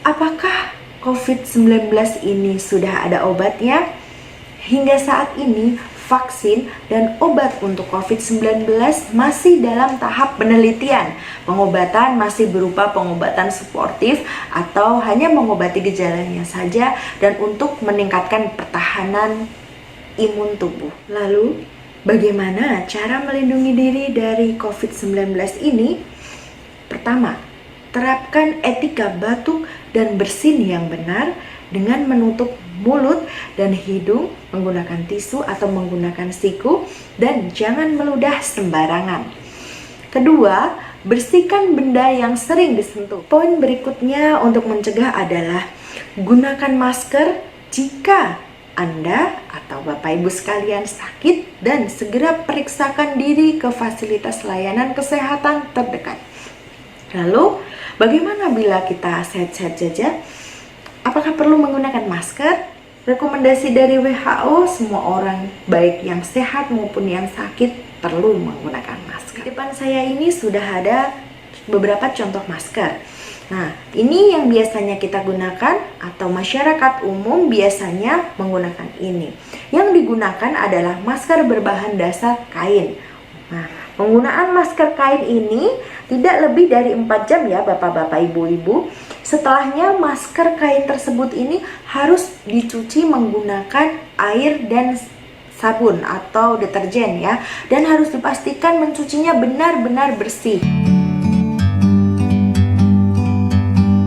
Apakah COVID-19 ini sudah ada obatnya? Hingga saat ini, vaksin dan obat untuk COVID-19 masih dalam tahap penelitian. Pengobatan masih berupa pengobatan suportif atau hanya mengobati gejalanya saja dan untuk meningkatkan pertahanan imun tubuh. Lalu, bagaimana cara melindungi diri dari COVID-19 ini? Pertama, terapkan etika batuk dan bersin yang benar dengan menutup mulut dan hidung menggunakan tisu atau menggunakan siku dan jangan meludah sembarangan. Kedua, bersihkan benda yang sering disentuh. Poin berikutnya untuk mencegah adalah gunakan masker jika Anda atau Bapak Ibu sekalian sakit dan segera periksakan diri ke fasilitas layanan kesehatan terdekat. Lalu, bagaimana bila kita sehat-sehat saja? Apakah perlu menggunakan masker? Rekomendasi dari WHO, semua orang baik yang sehat maupun yang sakit perlu menggunakan masker. Di depan saya ini sudah ada beberapa contoh masker. Nah, ini yang biasanya kita gunakan atau masyarakat umum biasanya menggunakan ini. Yang digunakan adalah masker berbahan dasar kain. Nah, penggunaan masker kain ini tidak lebih dari 4 jam ya Bapak-bapak, Ibu-ibu. Setelahnya masker kain tersebut ini harus dicuci menggunakan air dan sabun atau deterjen ya. Dan harus dipastikan mencucinya benar-benar bersih.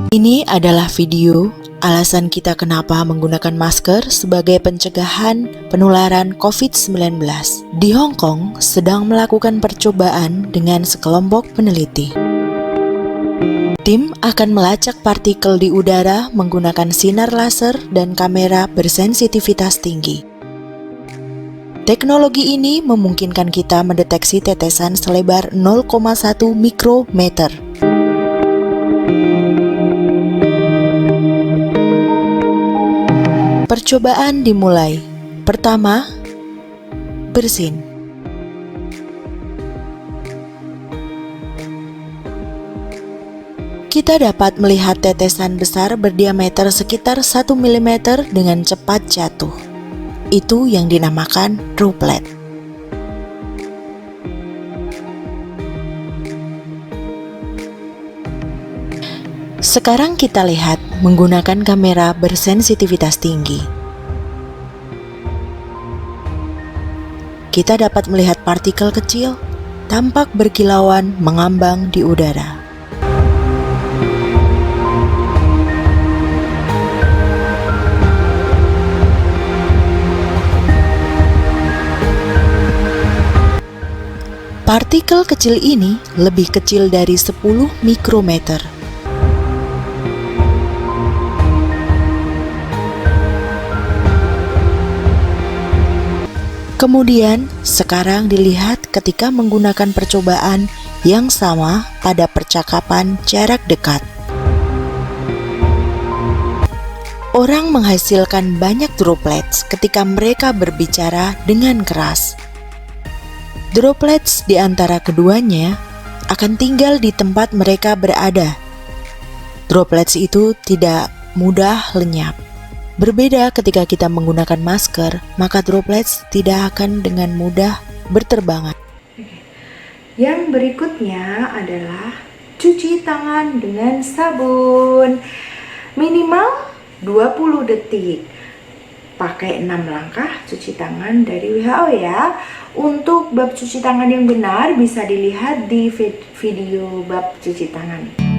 Ini adalah video alasan kita kenapa menggunakan masker sebagai pencegahan penularan COVID-19. Di Hong Kong sedang melakukan percobaan dengan sekelompok peneliti. Tim akan melacak partikel di udara menggunakan sinar laser dan kamera bersensitivitas tinggi. Teknologi ini memungkinkan kita mendeteksi tetesan selebar 0,1 mikrometer. Percobaan dimulai. Pertama, bersin. Kita dapat melihat tetesan besar berdiameter sekitar 1 mm dengan cepat jatuh. Itu yang dinamakan droplet. Sekarang kita lihat menggunakan kamera bersensitivitas tinggi. Kita dapat melihat partikel kecil tampak berkilauan mengambang di udara. Partikel kecil ini lebih kecil dari 10 mikrometer. Kemudian, sekarang dilihat ketika menggunakan percobaan yang sama pada percakapan jarak dekat. Orang menghasilkan banyak droplets ketika mereka berbicara dengan keras. Droplets di antara keduanya akan tinggal di tempat mereka berada. Droplets itu tidak mudah lenyap. Berbeda ketika kita menggunakan masker, maka droplets tidak akan dengan mudah berterbangan. Yang berikutnya adalah cuci tangan dengan sabun. Minimal 20 detik. Pakai 6 langkah cuci tangan dari WHO ya. Untuk bab cuci tangan yang benar bisa dilihat di video bab cuci tangan.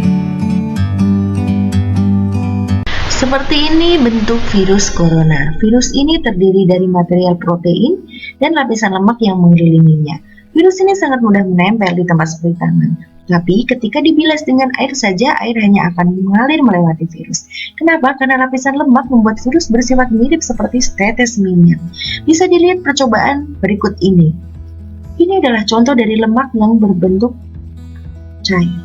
Seperti ini bentuk virus corona. Virus ini terdiri dari material protein dan lapisan lemak yang mengelilinginya. Virus ini sangat mudah menempel di tempat seperti tangan. Tapi ketika dibilas dengan air saja, air hanya akan mengalir melewati virus. Kenapa? Karena lapisan lemak membuat virus bersifat mirip seperti tetes minyak. Bisa dilihat percobaan berikut ini. Ini adalah contoh dari lemak yang berbentuk cair.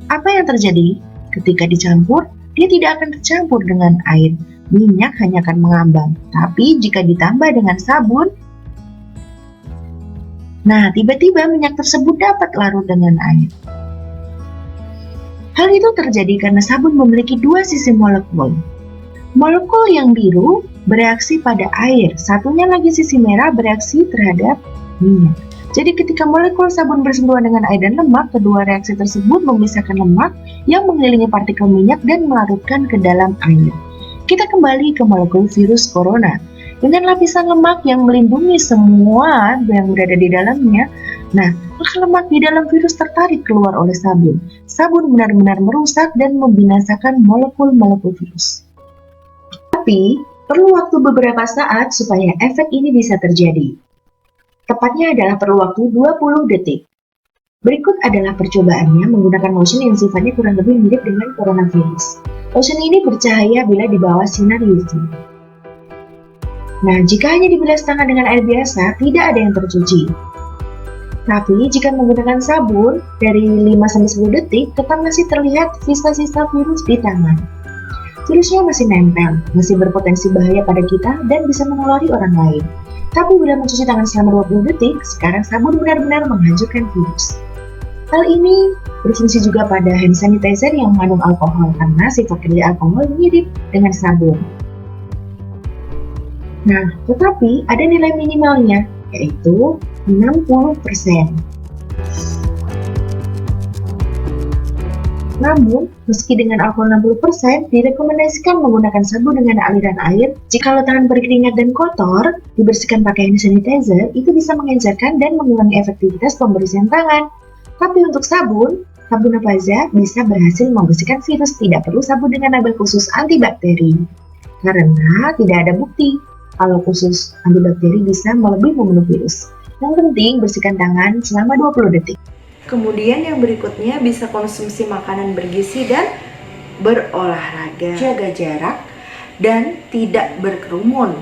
Apa yang terjadi? Ketika dicampur, dia tidak akan tercampur dengan air. Minyak hanya akan mengambang. Tapi jika ditambah dengan sabun, nah tiba-tiba minyak tersebut dapat larut dengan air. Hal itu terjadi karena sabun memiliki dua sisi molekul. Molekul yang biru bereaksi pada air, satunya lagi sisi merah bereaksi terhadap minyak. Jadi ketika molekul sabun bersentuhan dengan air dan lemak, kedua reaksi tersebut memisahkan lemak yang mengelilingi partikel minyak dan melarutkan ke dalam air. Kita kembali ke molekul virus corona. Dengan lapisan lemak yang melindungi semua yang berada di dalamnya, maka lemak di dalam virus tertarik keluar oleh sabun. Sabun benar-benar merusak dan membinasakan molekul-molekul virus. Tapi, perlu waktu beberapa saat supaya efek ini bisa terjadi. Tepatnya adalah perlu waktu 20 detik. Berikut adalah percobaannya menggunakan lotion yang sifatnya kurang lebih mirip dengan coronavirus. Lotion ini bercahaya bila di bawah sinar UV. Nah, jika hanya dibilas tangan dengan air biasa, tidak ada yang tercuci. Tapi, jika menggunakan sabun, dari 5-10 detik, tetap masih terlihat sisa-sisa virus di tangan. Virusnya masih nempel, masih berpotensi bahaya pada kita dan bisa menulari orang lain. Tapi bila mencuci tangan selama 20 detik, sekarang sabun benar-benar menghancurkan virus. Hal ini berfungsi juga pada hand sanitizer yang mengandung alkohol karena sifat kerja alkohol mirip dengan sabun. Nah, tetapi ada nilai minimalnya, yaitu 60%. Namun, meski dengan alkohol 60%, direkomendasikan menggunakan sabun dengan aliran air. Jika tangan berkeringat dan kotor, dibersihkan pakai hand sanitizer, itu bisa mengencerkan dan mengurangi efektivitas pembersihan tangan. Tapi untuk sabun apa saja bisa berhasil membersihkan virus, tidak perlu sabun dengan label khusus antibakteri. Karena tidak ada bukti kalau khusus antibakteri bisa lebih membunuh virus. Yang penting, bersihkan tangan selama 20 detik. Kemudian yang berikutnya bisa konsumsi makanan bergizi dan berolahraga, jaga jarak, dan tidak berkerumun.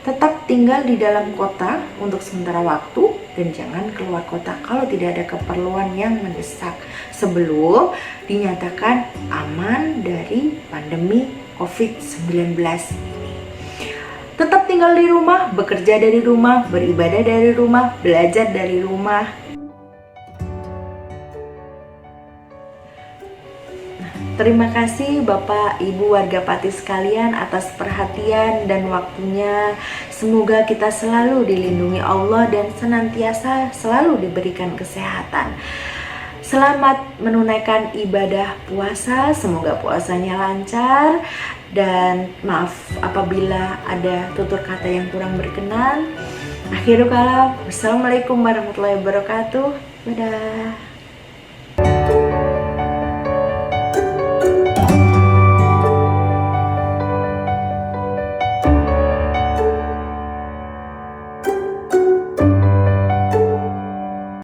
Tetap tinggal di dalam kota untuk sementara waktu dan jangan keluar kota kalau tidak ada keperluan yang mendesak sebelum dinyatakan aman dari pandemi COVID-19 ini. Tetap tinggal di rumah, bekerja dari rumah, beribadah dari rumah, belajar dari rumah. Terima kasih Bapak Ibu warga Pati sekalian atas perhatian dan waktunya. Semoga kita selalu dilindungi Allah dan senantiasa selalu diberikan kesehatan. Selamat menunaikan ibadah puasa, semoga puasanya lancar. Dan maaf apabila ada tutur kata yang kurang berkenan. Akhirul kalam, wassalamualaikum warahmatullahi wabarakatuh. Dadah.